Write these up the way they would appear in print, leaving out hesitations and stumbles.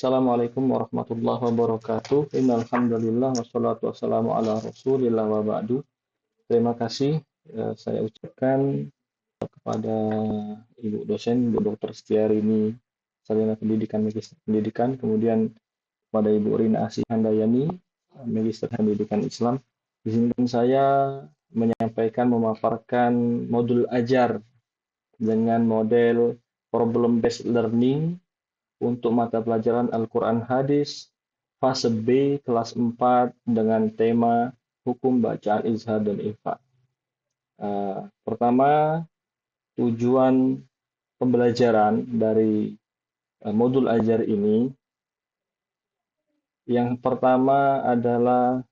Assalamualaikum warahmatullahi wabarakatuh. Innal hamdalillah wassalatu wassalamu ala Rasulillah wa ba'du. Terima kasih saya ucapkan kepada Ibu dosen, Ibu Dr. Setiarini, Sarjana Pendidikan Magister Pendidikan, kemudian kepada Ibu Rina Asih Handayani, Magister Pendidikan Islam. Izinkan saya menyampaikan, memaparkan modul ajar dengan model problem based learning untuk mata pelajaran Al-Quran Hadis fase B kelas 4 dengan tema hukum bacaan izhar dan ikhfa. Pertama, tujuan pembelajaran dari modul ajar ini yang pertama adalah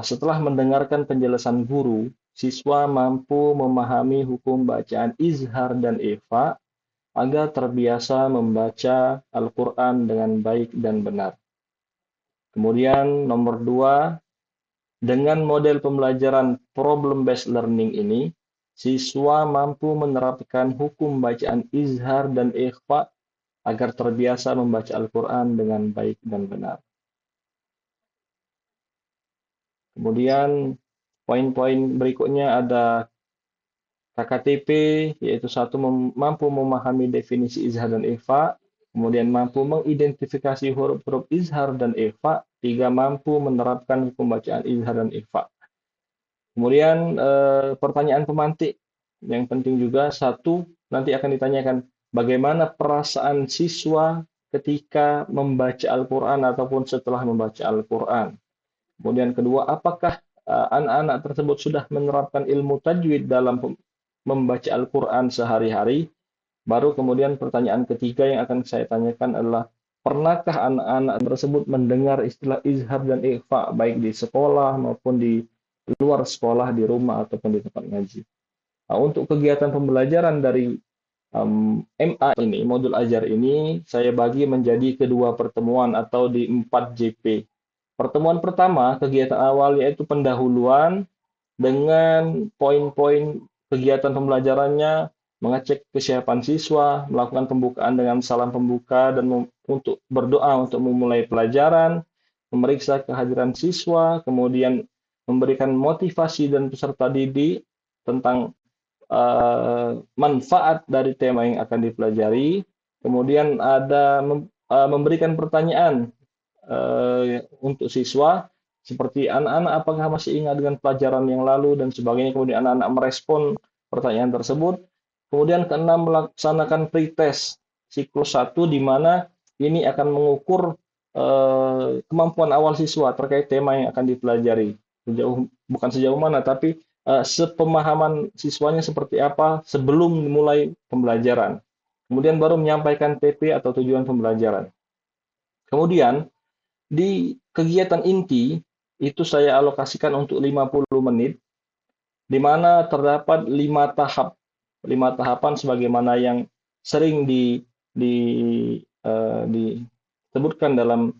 setelah mendengarkan penjelasan guru, siswa mampu memahami hukum bacaan izhar dan ikhfa agar terbiasa membaca Al-Quran dengan baik dan benar. Kemudian nomor 2, dengan model pembelajaran problem-based learning ini, siswa mampu menerapkan hukum bacaan izhar dan ikhfa agar terbiasa membaca Al-Quran dengan baik dan benar. Kemudian poin-poin berikutnya ada KKTP, yaitu satu mampu memahami definisi izhar dan ikhfa, kemudian mampu mengidentifikasi huruf-huruf izhar dan ikhfa, 3 mampu menerapkan hukum bacaan izhar dan ikhfa. Kemudian pertanyaan pemantik yang penting juga, satu nanti akan ditanyakan bagaimana perasaan siswa ketika membaca Al-Quran ataupun setelah membaca Al-Quran. Kemudian kedua, apakah anak-anak tersebut sudah menerapkan ilmu tajwid dalam membaca Al-Quran sehari-hari. Baru kemudian pertanyaan ketiga yang akan saya tanyakan adalah, pernahkah anak-anak tersebut mendengar istilah izhar dan ikhfa baik di sekolah maupun di luar sekolah, di rumah ataupun di tempat ngaji. Nah, untuk kegiatan pembelajaran dari MA ini, modul ajar ini, saya bagi menjadi kedua pertemuan atau di 4 JP. Pertemuan pertama, kegiatan awal yaitu pendahuluan dengan poin-poin kegiatan pembelajarannya, mengecek kesiapan siswa, melakukan pembukaan dengan salam pembuka dan untuk berdoa untuk memulai pelajaran, memeriksa kehadiran siswa, kemudian memberikan motivasi dan peserta didik tentang manfaat dari tema yang akan dipelajari, kemudian ada memberikan pertanyaan untuk siswa, seperti anak-anak apakah masih ingat dengan pelajaran yang lalu dan sebagainya. Kemudian anak-anak merespon pertanyaan tersebut. Kemudian keenam, melaksanakan pretest siklus 1 di mana ini akan mengukur kemampuan awal siswa terkait tema yang akan dipelajari. Bukan sejauh mana, tapi sepemahaman siswanya seperti apa sebelum dimulai pembelajaran. Kemudian baru menyampaikan TP atau tujuan pembelajaran. Kemudian di kegiatan inti itu saya alokasikan untuk 50 menit, di mana terdapat 5 tahap. 5 tahapan sebagaimana yang sering disebutkan dalam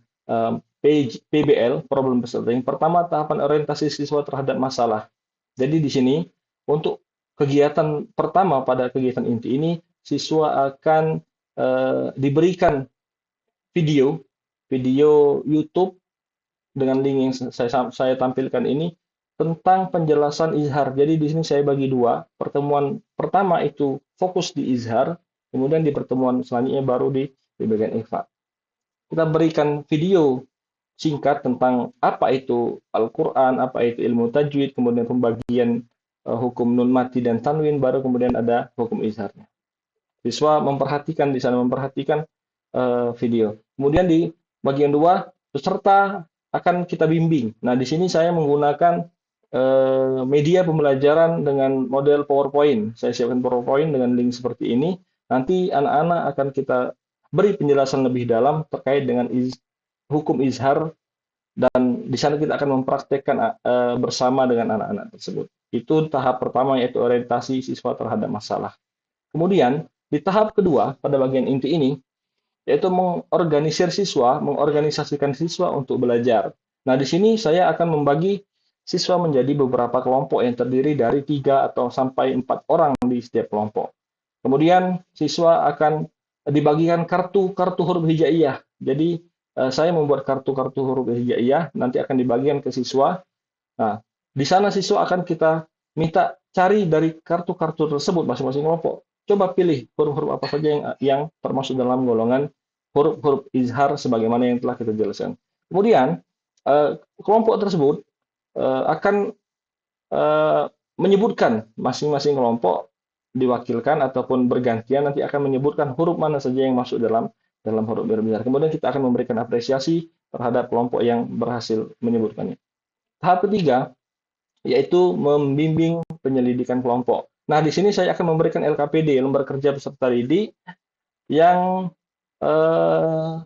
PBL, problem based learning. Pertama, tahapan orientasi siswa terhadap masalah. Jadi di sini untuk kegiatan pertama pada kegiatan inti ini, siswa akan diberikan video YouTube dengan link yang saya tampilkan ini tentang penjelasan izhar. Jadi di sini saya bagi 2. Pertemuan pertama itu fokus di izhar, kemudian di pertemuan selanjutnya baru di bagian ikhfa. Kita berikan video singkat tentang apa itu Al-Quran, apa itu ilmu tajwid, kemudian pembagian hukum nun mati dan tanwin, baru kemudian ada hukum izharnya. Siswa memperhatikan di sana, memperhatikan video. Kemudian di bagian 2, peserta akan kita bimbing. Nah, di sini saya menggunakan media pembelajaran dengan model PowerPoint. Saya siapkan PowerPoint dengan link seperti ini. Nanti anak-anak akan kita beri penjelasan lebih dalam terkait dengan hukum izhar, dan di sana kita akan mempraktekkan bersama dengan anak-anak tersebut. Itu tahap pertama, yaitu orientasi siswa terhadap masalah. Kemudian di tahap kedua pada bagian inti ini, yaitu mengorganisasikan siswa untuk belajar. Nah, di sini saya akan membagi siswa menjadi beberapa kelompok yang terdiri dari 3 atau sampai 4 orang di setiap kelompok. Kemudian siswa akan dibagikan kartu-kartu huruf hijaiyah. Jadi saya membuat kartu-kartu huruf hijaiyah, nanti akan dibagikan ke siswa. Nah, di sana siswa akan kita minta cari dari kartu-kartu tersebut masing-masing kelompok. Coba pilih huruf-huruf apa saja yang termasuk dalam golongan huruf-huruf izhar sebagaimana yang telah kita jelaskan. Kemudian kelompok tersebut akan eh, menyebutkan masing-masing kelompok diwakilkan ataupun bergantian nanti akan menyebutkan huruf mana saja yang masuk dalam huruf besar. Kemudian kita akan memberikan apresiasi terhadap kelompok yang berhasil menyebutkannya. Tahap ketiga yaitu membimbing penyelidikan kelompok. Nah, di sini saya akan memberikan LKPD, lembar kerja peserta didik, yang eh,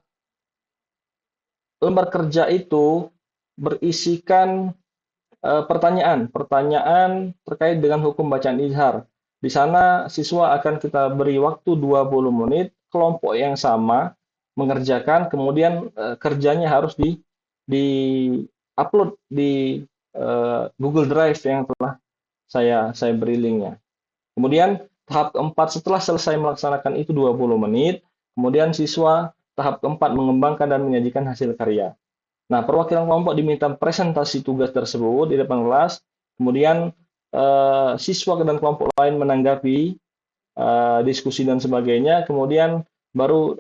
lembar kerja itu berisikan pertanyaan terkait dengan hukum bacaan izhar. Di sana siswa akan kita beri waktu 20 menit, kelompok yang sama mengerjakan, kemudian kerjanya harus di upload di Google Drive yang telah saya beri linknya. Kemudian tahap keempat setelah selesai melaksanakan itu 20 menit, kemudian siswa tahap keempat mengembangkan dan menyajikan hasil karya. Nah, perwakilan kelompok diminta presentasi tugas tersebut di depan kelas, kemudian siswa dan kelompok lain menanggapi diskusi dan sebagainya, kemudian baru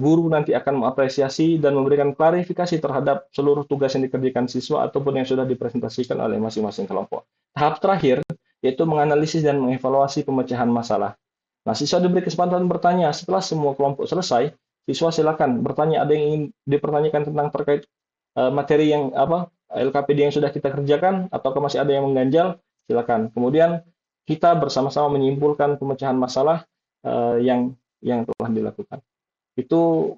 guru nanti akan mengapresiasi dan memberikan klarifikasi terhadap seluruh tugas yang dikerjakan siswa ataupun yang sudah dipresentasikan oleh masing-masing kelompok. Tahap terakhir yaitu menganalisis dan mengevaluasi pemecahan masalah. Nah, siswa diberi kesempatan bertanya setelah semua kelompok selesai. Siswa silakan bertanya, ada yang ingin dipertanyakan tentang terkait materi yang apa LKPD yang sudah kita kerjakan ataukah masih ada yang mengganjal, silakan. Kemudian kita bersama-sama menyimpulkan pemecahan masalah yang telah dilakukan. Itu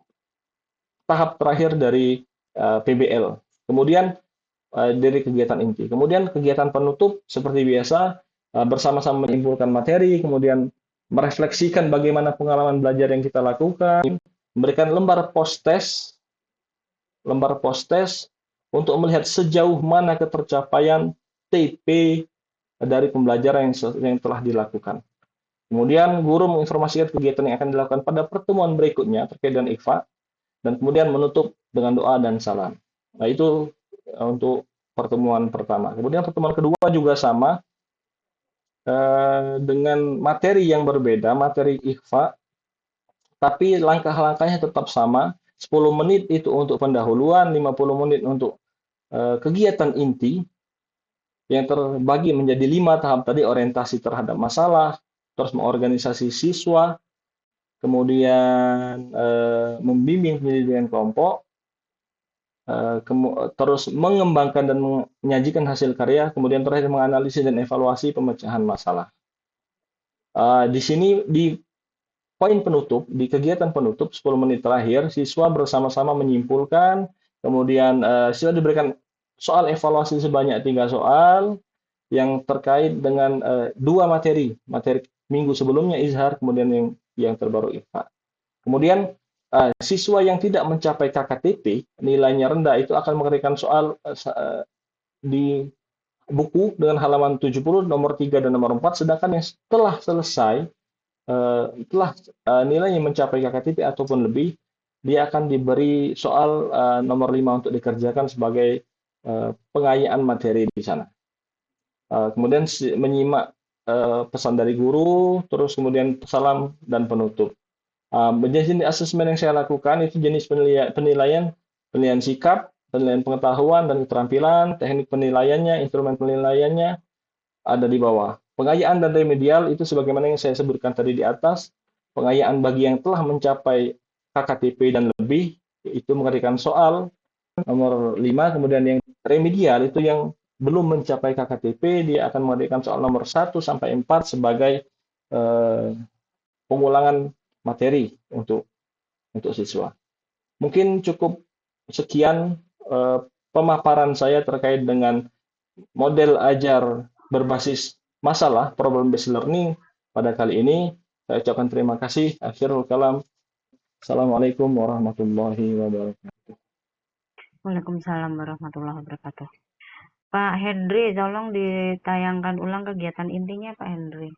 tahap terakhir dari PBL. Kemudian dari kegiatan inti. Kemudian kegiatan penutup seperti biasa bersama-sama menyimpulkan materi, kemudian merefleksikan bagaimana pengalaman belajar yang kita lakukan, memberikan lembar post test untuk melihat sejauh mana ketercapaian TP dari pembelajaran yang telah dilakukan. Kemudian guru menginformasikan kegiatan yang akan dilakukan pada pertemuan berikutnya terkait dengan IKFA dan kemudian menutup dengan doa dan salam. Nah, itu untuk pertemuan pertama. Kemudian pertemuan kedua juga sama dengan materi yang berbeda, materi IKFA, tapi langkah-langkahnya tetap sama. 10 menit itu untuk pendahuluan, 50 menit untuk kegiatan inti yang terbagi menjadi 5 tahap tadi, orientasi terhadap masalah, terus mengorganisasi siswa, kemudian membimbing penyelidikan kelompok, terus mengembangkan dan menyajikan hasil karya, kemudian terakhir menganalisis dan evaluasi pemecahan masalah. Di sini di poin penutup, di kegiatan penutup 10 menit terakhir, siswa bersama-sama menyimpulkan, kemudian siswa diberikan soal evaluasi sebanyak 3 soal yang terkait dengan dua materi minggu sebelumnya izhar, kemudian yang terbaru IFA. Kemudian siswa yang tidak mencapai KKTP, nilainya rendah, itu akan mengerjakan soal di buku dengan halaman 70, nomor 3 dan nomor 4, sedangkan yang setelah selesai, telah nilainya mencapai KKTP ataupun lebih, dia akan diberi soal nomor 5 untuk dikerjakan sebagai pengayaan materi di sana. Kemudian menyimak pesan dari guru, terus kemudian salam dan penutup. Jenis asesmen yang saya lakukan itu jenis penilaian sikap, penilaian pengetahuan dan keterampilan, teknik penilaiannya, instrumen penilaiannya ada di bawah. Pengayaan dan remedial itu sebagaimana yang saya sebutkan tadi di atas. Pengayaan bagi yang telah mencapai KKTP dan lebih, itu mengerjakan soal nomor 5, kemudian yang remedial itu yang belum mencapai KKTP, dia akan mengerjakan soal nomor 1 sampai 4 sebagai pengulangan materi untuk siswa. Mungkin cukup sekian pemaparan saya terkait dengan model ajar berbasis masalah problem based learning pada kali ini. Saya ucapkan terima kasih. Akhirul kalam. Assalamualaikum warahmatullahi wabarakatuh. Waalaikumsalam warahmatullahi wabarakatuh. Pak Hendri, tolong ditayangkan ulang kegiatan intinya, Pak Hendri.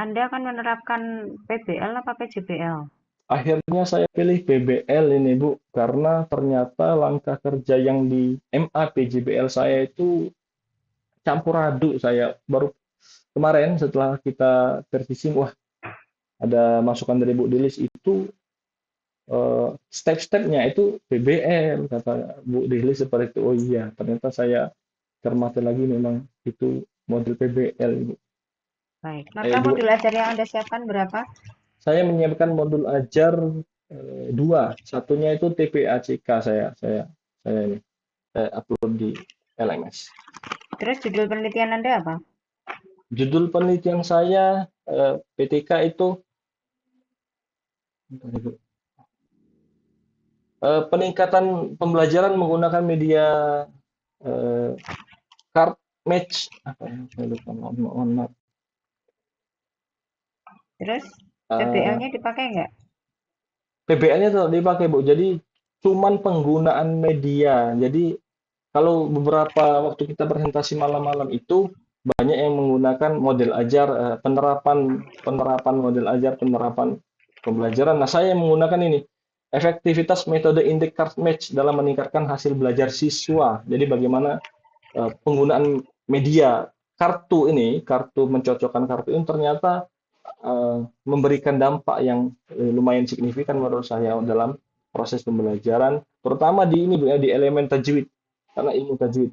Anda akan menerapkan PBL apa PJBL? Akhirnya saya pilih PBL ini Bu, karena ternyata langkah kerja yang di MA PJBL saya itu campur aduk. Saya baru kemarin setelah kita revisi, wah ada masukan dari Bu Dilis itu step-stepnya itu PBL, kata Bu Dilis seperti itu. Oh iya, ternyata saya cermati lagi memang itu model PBL Ibu. Baik. Maka Dua, modul ajar yang Anda siapkan berapa? saya menyiapkan modul ajar dua, satunya itu TPACK saya ini saya upload di LMS. Terus judul penelitian Anda apa? Judul penelitian saya PTK itu peningkatan pembelajaran menggunakan media eh, card match apa ya, saya lupa, mohon maaf. Terus Eh, PBL-nya dipakai nggak? PBL-nya tetap dipakai Bu, jadi cuman penggunaan media. Jadi kalau beberapa waktu kita presentasi malam-malam itu banyak yang menggunakan model ajar, penerapan penerapan model ajar, penerapan pembelajaran. Nah, saya menggunakan ini efektivitas metode indeks card match dalam meningkatkan hasil belajar siswa. Jadi bagaimana penggunaan media kartu ini, kartu mencocokkan kartu ini ternyata memberikan dampak yang lumayan signifikan menurut saya dalam proses pembelajaran, terutama di ini Bu, ya, di elemen tajwid, karena ilmu tajwid.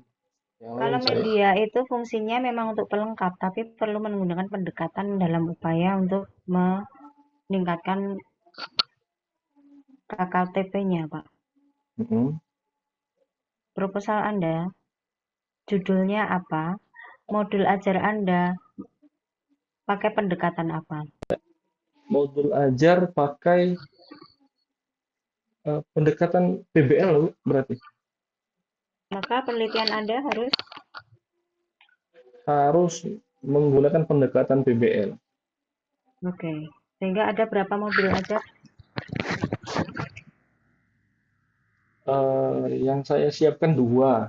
Yang lain Kalau saya media itu fungsinya memang untuk pelengkap, tapi perlu menggunakan pendekatan dalam upaya untuk meningkatkan KKTP-nya, Pak. mm, Proposal Anda, judulnya apa? Modul ajar Anda pakai pendekatan apa? modul ajar pakai pendekatan PBL Bu, berarti Maka penelitian Anda harus harus menggunakan pendekatan PBL. oke. Sehingga ada berapa modul ajar? Yang saya siapkan dua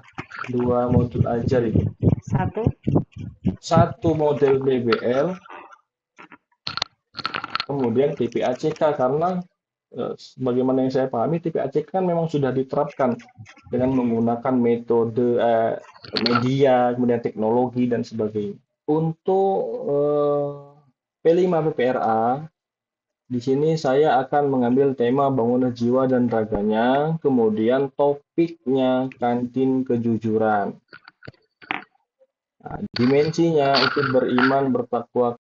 modul ajar itu. Satu, Satu model PBL, kemudian TPACK, karena sebagaimana yang saya pahami TPACK kan memang sudah diterapkan dengan menggunakan metode media, kemudian teknologi dan sebagainya. Untuk P5 PPRA, di sini saya akan mengambil tema bangunan jiwa dan raganya, kemudian topiknya kantin kejujuran. Nah, dimensinya itu beriman, bertakwa,